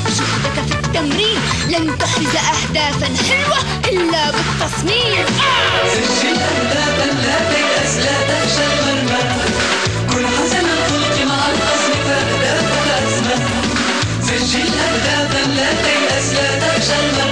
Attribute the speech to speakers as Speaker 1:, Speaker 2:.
Speaker 1: جهدك في التمرين لن تحرز أهدافا حلوة إلا بالتصميم.
Speaker 2: سجل أهدافا لا تيأس لا تخشى المرمى، كن حسن الخلق مع الخصم فأهدافك أسمى. سجل أهدافا لا تيأس لا تخشى المرمى.